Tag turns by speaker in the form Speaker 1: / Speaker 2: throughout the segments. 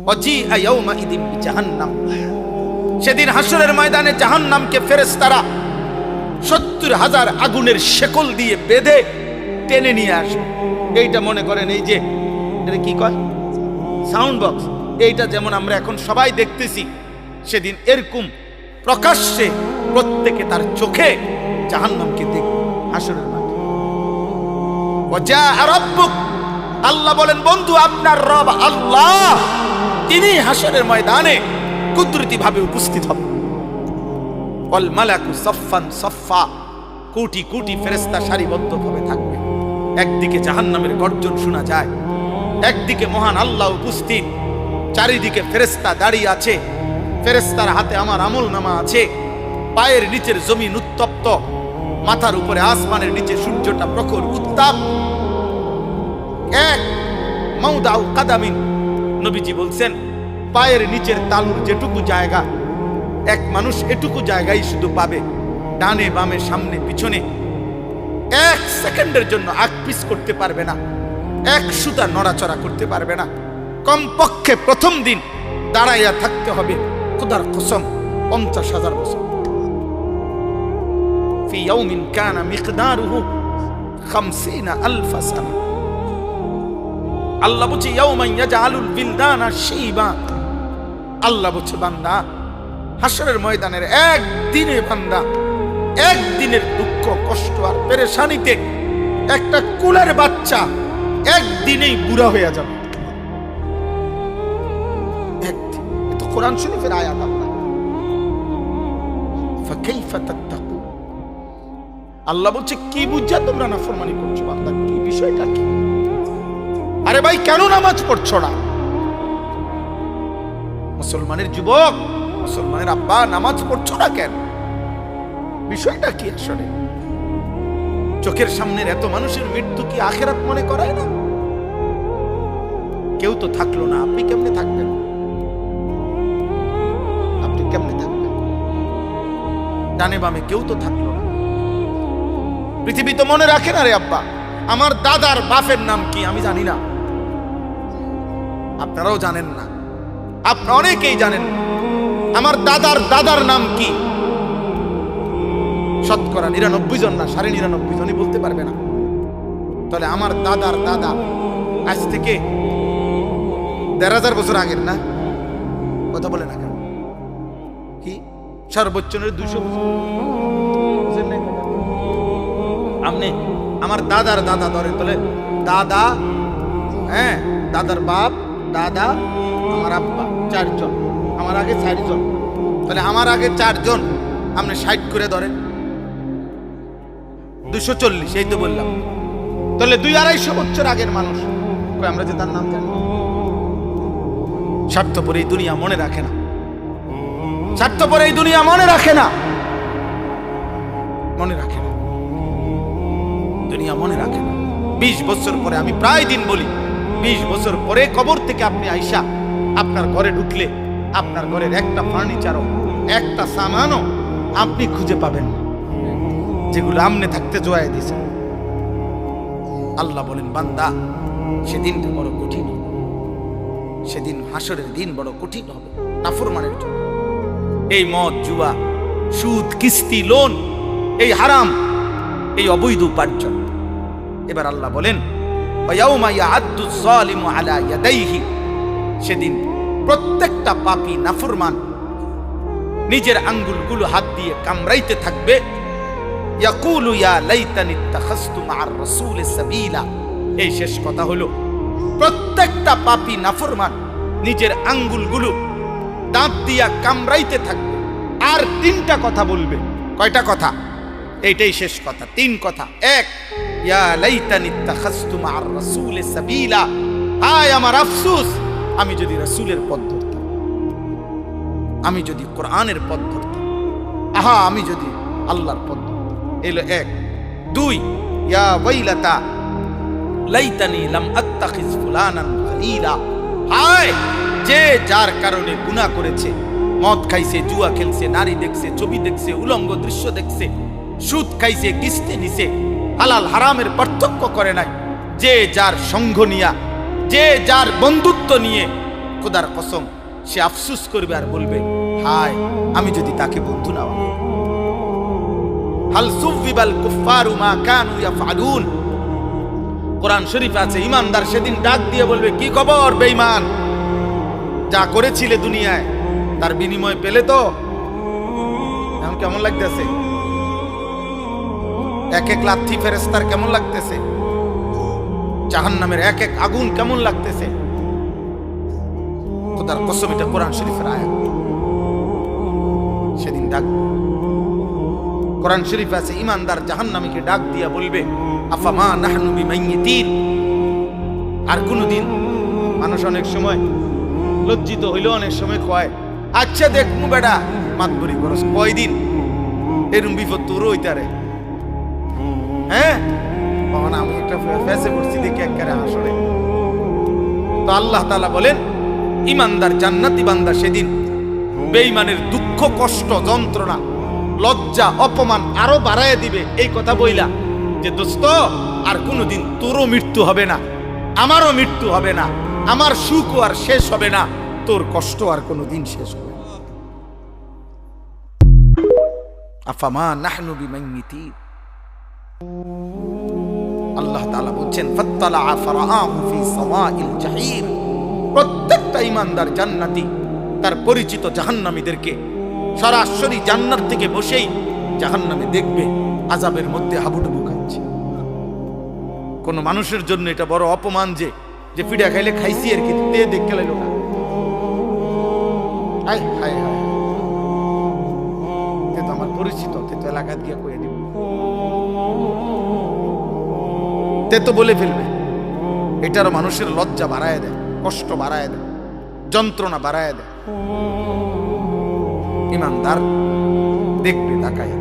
Speaker 1: ওয়াজিআ ইয়াউমাইদিন বিজাহান্নাম, সেদিন হাসরের ময়দানে জাহান্নামকে ফেরেশতারা 70,000 আগুনের শেকল দিয়ে বেঁধে টেনে নিয়ে আসবে। এইটা মনে করেন এই যে এটা কি কয় সাউন্ড বক্স, এইটা যেমন আমরা এখন সবাই দেখতেছি, সেদিন এরকম প্রকাশ্যে প্রত্যেকে তার চোখে জাহান্নামকে দেখবে হাসরের মাঠে। ওয়াজাআ রাব্বুক, আল্লাহ বলেন বন্ধু আপনার রব আল্লাহ তিনি হাসরের ময়দানে কুদরতি ভাবে উপস্থিত হবেন। ওয়াল মালাকু সাফফান সাফফা, কোটি কোটি ফেরেশতা সারিবদ্ধভাবে থাকবে। একদিকে জাহান্নামের গর্জন শোনা যায়, একদিকে মহান আল্লাহ উপস্থিত, চারিদিকে ফেরেশতা দাঁড়িয়ে আছে, ফেরেশতার হাতে আমার আমলনামা আছে, পায়ের নিচের জমিন উত্তপ্ত, মাথার উপরে আসমানের নিচে সূর্যটা প্রখর উত্তাপ। এক মাউদাউ কাদামিন, নবীজি বলছেন পায়ের নিচের তালুর যেটুকু জায়গা, এক মানুষ এটুকু জায়গায় শুধু পাবে, ডানে বামে সামনে পিছনে 1 সেকেন্ডের জন্য আকপিস করতে পারবে না, এক সুতা নড়াচড়া করতে পারবে না। কমপক্ষে প্রথম দিন দাঁড়াইয়া থাকতে হবে খোদার কসম 50,000 বছর। ফি ইয়াউমিন কানা মিকদারুহু 50,000 সানা। আল্লাহ বলছে ইয়াউমান ইয়াজআলুল বিলদানা শাইবা, আল্লাহ বলছে বান্দা হাসরের ময়দানের একদিনে বান্দা একদিনের দুঃখ কষ্ট আর পেরেশানিতে একটা কুলের বাচ্চা একদিনেই বুড়া হয়ে যাবে। একদিন, এ তো কোরআন শরীফের আয়াত। আপনার ফাকাইফা তাত্তাকু, আল্লাহ বলছে কি বুঝা তোমরা নাফরমানি করছো বান্দা, কি বিষয়টা কি? আরে ভাই কেন নামাজ পড়ছো না? মুসলমানের যুবক, মুসলমানের আব্বা নামাজ পড়ছো না কেন? বিষয়টা কি আসলে? চোখের সামনের এত মানুষের মৃত্যু কি আখিরাত মনে করায় না? কেউ তো থাকলো না, আপনি কেমনে থাকবেন? আপনি কেমনে থাকবেন? ডানে বামে কেউ তো থাকলো না। পৃথিবী তো মনে রাখে না রে আব্বা, আমার দাদার বাপের নাম কি আমি জানি না, আপনারাও জানেন না, আপনারা অনেকেই জানেন না আমার দাদার দাদার নাম কি। শতকরা 99 জন না 99.5 জনই বলতে পারবে না। তাহলে আমার দাদার দাদা আজ থেকে 1,500 বছর আগের না? কথা বলে না কেন? কি সর্বোচ্চ 200 বছর? আপনি আমার দাদার দাদা ধরেন, তাহলে দাদা, হ্যাঁ দাদার বাপ, দাদা, আমার আব্বা, 4 জন, আমার আগে 4 জন, তাহলে আমার আগে 4 জন, আপনি 60 করে ধরেন 240, এই তো বললাম। তাহলে 200-250 বছর আগের মানুষ, আমরা যে তার নাম জানি। স্বার্থপর এই দুনিয়া মনে রাখে না, স্বার্থপর এই দুনিয়া মনে রাখে না, মনে রাখে না, দুনিয়া মনে রাখে না। 20 বছর পরে, আমি প্রায় দিন বলি, 20 বছর পরে কবর থেকে আপনি আইসা আপনার ঘরে ঢুকলে আপনার ঘরের একটা ফার্নিচারও একটা সামানও আপনি খুঁজে পাবেন না, যেগুলো আমনে থাকতে জোয়াই দিয়েছে। আল্লাহ বলেন বান্দা সেদিনটা বড় কঠিন হবে, সেদিন হাসরের দিন বড় কঠিন হবে নাফরমানের জন্য। এই মদ, জুয়া, সুদ, কিস্তি, লোন, এই হারাম, এই অবৈধ উপার্জন। এবার আল্লাহ বলেন ওয়ায়াউমা ইয়াআদ্দু যালিমু আলা ইয়াদাইহি, সেদিন প্রত্যেকটা পাপী নাফরমান নিজের আঙ্গুলগুলো হাত দিয়ে কামড়াইতে থাকবে। ইয়াকুলু ইয়া লাইতানি ইত্তাখাযতু মা'আর রাসূলি সাবিলা, এই শেষ কথা হলো প্রত্যেকটা পাপী নাফরমান নিজের আঙ্গুলগুলো দাঁত দিয়া কামড়াইতে থাকবে, আর 3টা কথা বলবে। কয়টা কথা? এইটাই শেষ কথা, 3 কথা। 1, ইয়া লাইতানি ইত্তাখাযতু মা'আর রাসূলি সাবিলা, হায় আমার আফসোস আমি যদি রাসূলের পথ ধরতাম, আমি যদি কোরআনের পথ ধরতাম, আহা আমি যদি আল্লাহর পথ ধরতাম। এলো 1। 2, ইয়া ওয়াইলাতা লাইতানি লাম আত্তাখিজ ফুলানান খালিলা, হায় যে যার কারণে গুনাহ করেছে, মদ খাইছে, জুয়া খেলছে, নারী দেখছে, ছবি দেখছে, উলঙ্গ দৃশ্য দেখছে, সুদ খাইছে, কিস্তি নিছে, হালাল হারামের পার্থক্য করে নাই, যে যার সঙ্গ নিয়া, যে যার বন্ধুত্ব নিয়ে খোদার কসম সে আফসোস করবে আর বলবে, হায় আমি যদি তাকে বন্ধু না বানাই। হাল সুফিবাল কুফফারু মা কানু ইয়াফআলুন, কোরআন শরীফে আছে ঈমানদার সেদিন ডাক দিয়ে বলবে, কি খবর বেঈমান, যা করেছিলে দুনিয়ায় তার বিনিময় পেলে তো? এখন কেমন লাগতেছে? এক এক লাথি ফেরেশতার কেমন লাগতেছে? জাহান্নামের এক এক আগুন কেমন লাগতেছে? খোদার কসম এটা কোরআন শরীফের আয়াত। সেদিন ডাক, কোরআন শরীফে আছে ঈমানদার জাহান্নামীকে ডাক দিয়া বলবে, আফামা নাহনু বিমাইয়িতিন। আর কোনদিন মানুষ অনেক সময় লজ্জিত হইলেও অনেক সময় কয়, আচ্ছা দেখমু বেটা মাতবরি করস, কয়দিন এরম বিপদ তোরও হইতারে। হ্যাঁ, আমি একটা ফেসে পড়ছি দেখে একেবারে আসলে। তো আল্লাহ তাআলা বলেন, ঈমানদার জান্নাতি বান্দা সেদিন বেঈমানের দুঃখ কষ্ট যন্ত্রণা লজ্জা অপমান আরো বাড়ায় দিবে এই কথা বইলা যে, দোস্ত আর কোনোদিন তোরও মৃত্যু হবে না, আমারও মৃত্যু হবে না, আমার সুখ আর শেষ হবে না, তোর কষ্ট আর কোনোদিন শেষ হবে না। আফামা নাহনু বিমাইয়িতিন। আল্লাহ তাআলা বলছেন, ফাত্তালা ফারাআহু ফি সাওয়াইল জাহিম। প্রত্যেকটা ঈমানদার জান্নাতি তার পরিচিত জাহান্নামীদেরকে সরাসরি জান্নাত থেকে বসেই জাহান্নামে দেখবে আযাবের মধ্যে হাবুডুবু খাচ্ছে। কোন মানুষের জন্য এটা বড় অপমান যে পিঠা খাইলে খাইছি আর কি, তে দেখতে লাইলো না। হায় হায় হায়, তে তো আমার পরিচিত, তে তো এলাকা দিয়ে কয়ে দিব, তে তো বলে ফেলবে। এটারও মানুষের লজ্জা বাড়ায় দেয়, কষ্ট বাড়ায় দেয়, যন্ত্রণা বাড়ায় দেয়। ঈমানদার দেখবে তাকায়,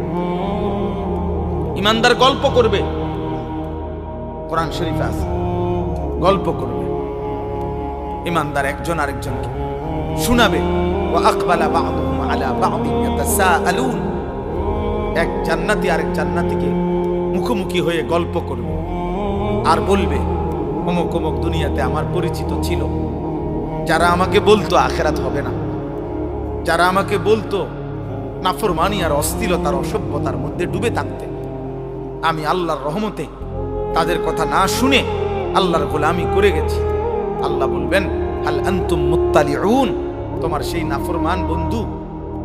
Speaker 1: ঈমানদার গল্প করবে, কোরআন শরীফে আছে গল্প করবে। ঈমানদার একজন আরেকজনকে শোনাবে, ওয়া আকবালা বা'দুহুম আলা বা'দিন ইয়াতাসাআলুন। এক জান্নাতি আরেক জান্নাতীকে মুখোমুখি হয়ে গল্প করবে আর বলবে, অমুক অমুক দুনিয়াতে আমার পরিচিত ছিল, যারা আমাকে বলতো আখিরাত হবে না, যারা আমাকে বলতো নাফরমানি আর অস্থিরতার অসভ্যতার মধ্যে ডুবে থাকতে, আমি আল্লাহর রহমতে তাদের কথা না শুনে আল্লাহর গোলামি করে গেছি। আল্লাহ বলবেন, হাল আনতুম মুত্তালিউন, তোমার সেই নাফরমান বন্ধু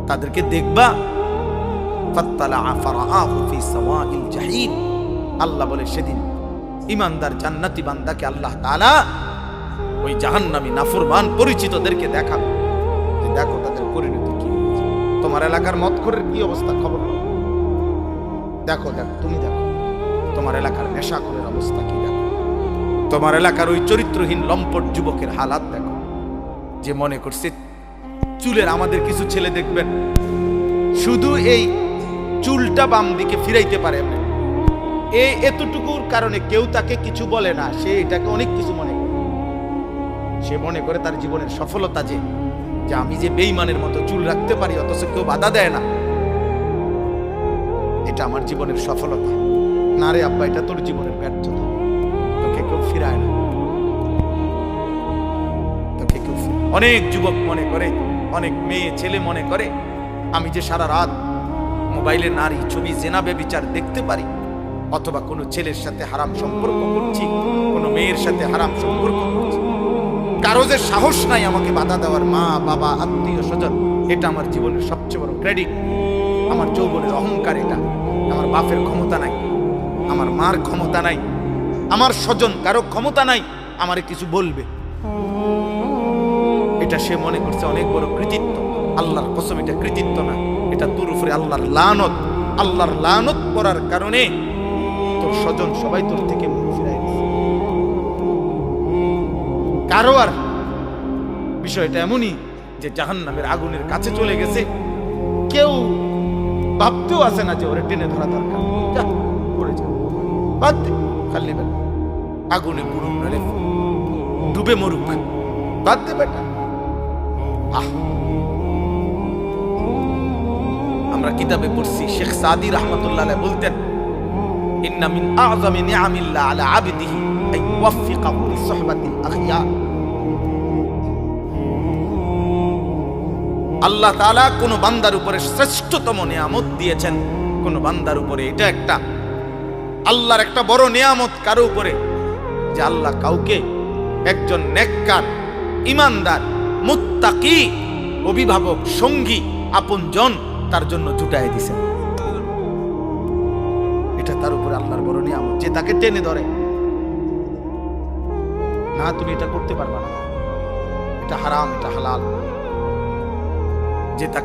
Speaker 1: তাদেরকে দেখবা? ফাত্তালা ফারাআহু ফি সাওয়াইল জাহিম। আল্লাহ বলে সেদিন ঈমানদার জান্নাতি বান্দাকে আল্লাহ তাআলা ওই জাহান্নামী নাফরমান পরিচিতদেরকে দেখাবে, যে দেখো তাদের পরিণতি কি হয়েছে। তোমার এলাকার মদখোরের কি অবস্থা খবর দেখো, দেখো তুমি দেখো তোমার এলাকার নেশাখোরের অবস্থা কি দেখো, তোমার এলাকার ওই চরিত্রহীন লম্পট যুবকের হালাত দেখো, যে মনে করছে চুলের। আমাদের কিছু ছেলে দেখবেন শুধু এই চুলটা বাম দিকে ফিরাইতে পারে, এই এতটুকুর কারণে কেউ তাকে কিছু বলে না, সে এটাকে অনেক কিছু মনে করে। সে মনে করে তার জীবনের সফলতা যে আমি যে বেঈমানের মতো চুল রাখতে পারি অথচ কেউ বাধা দেয় না, এটা আমার জীবনের সফলতা। না রে আব্বা, এটা তোর জীবনের ব্যর্থতা, তোকে কেউ ফিরায় না, তোকে কেউ। অনেক যুবক মনে করে, অনেক মেয়ে ছেলে মনে করে, আমি যে সারা রাত মোবাইলে নারী ছবি জেনা ব্যভিচার দেখতে পারি, অথবা কোনো ছেলের সাথে হারাম সম্পর্ক করছি, কোনো মেয়ের সাথে হারাম সম্পর্ক করছি, কারো যে সাহস নাই আমাকে বাধা দেওয়ার, মা বাবা আত্মীয় স্বজন, এটা আমার জীবনের সবচেয়ে বড় ক্রেডিট। আমার যৌবনের অহংকার এটা। আমার বাপের ক্ষমতা নাই, আমার মার ক্ষমতা নাই, আমার স্বজন কারো ক্ষমতা নাই আমারে কিছু বলবে, এটা সে মনে করছে অনেক বড় কৃতিত্ব। আল্লাহর কসম এটা কৃতিত্ব না, এটা তোর উপরে আল্লাহর লানত। আল্লাহর লানত করার কারণে তোর স্বজন সবাই তোর থেকে মুখ ফিরাই দিয়েছে। কারো আর বিষয়টা এমনই যে জাহান্নামের আগুনের কাছে চলে গেছে, কেউ ভাবতেও আসে না যে ওরে টেনে ধরা দরকার, যা পড়ে যা, বাদ দে, খালি বেটা আগুনে পুরুম নালে ডুবে মরুক, বাদ দে বেটা। আমরা কিতাবে পড়ছি, শেখ সাদি রাহমাতুল্লাহ আলাইহি বলতেন, ইন্না মিন আযমি নিআমিল্লাহ আলা আবদিহি আন ইউফিকাহু লিসহবাতিল আখিয়ার। আল্লাহ তাআলা কোন বান্দার উপরে শ্রেষ্ঠতম নিয়ামত দিয়েছেন, কোন বান্দার উপরে এটা একটা আল্লাহর একটা বড় নিয়ামত কারো উপরে, যে আল্লাহ কাউকে একজন নেককার, ইমানদার, মুত্তাকি অভিভাবক, সঙ্গী, আপনজন তার জন্য জুটায় দিছেন। এটা তার উপরে আল্লাহর বড় নিয়ামত, যে তাকে টেনে ধরে না তুমি এটা করতে পারবা না, এটা হারাম, এটা হালাল, যে তাকে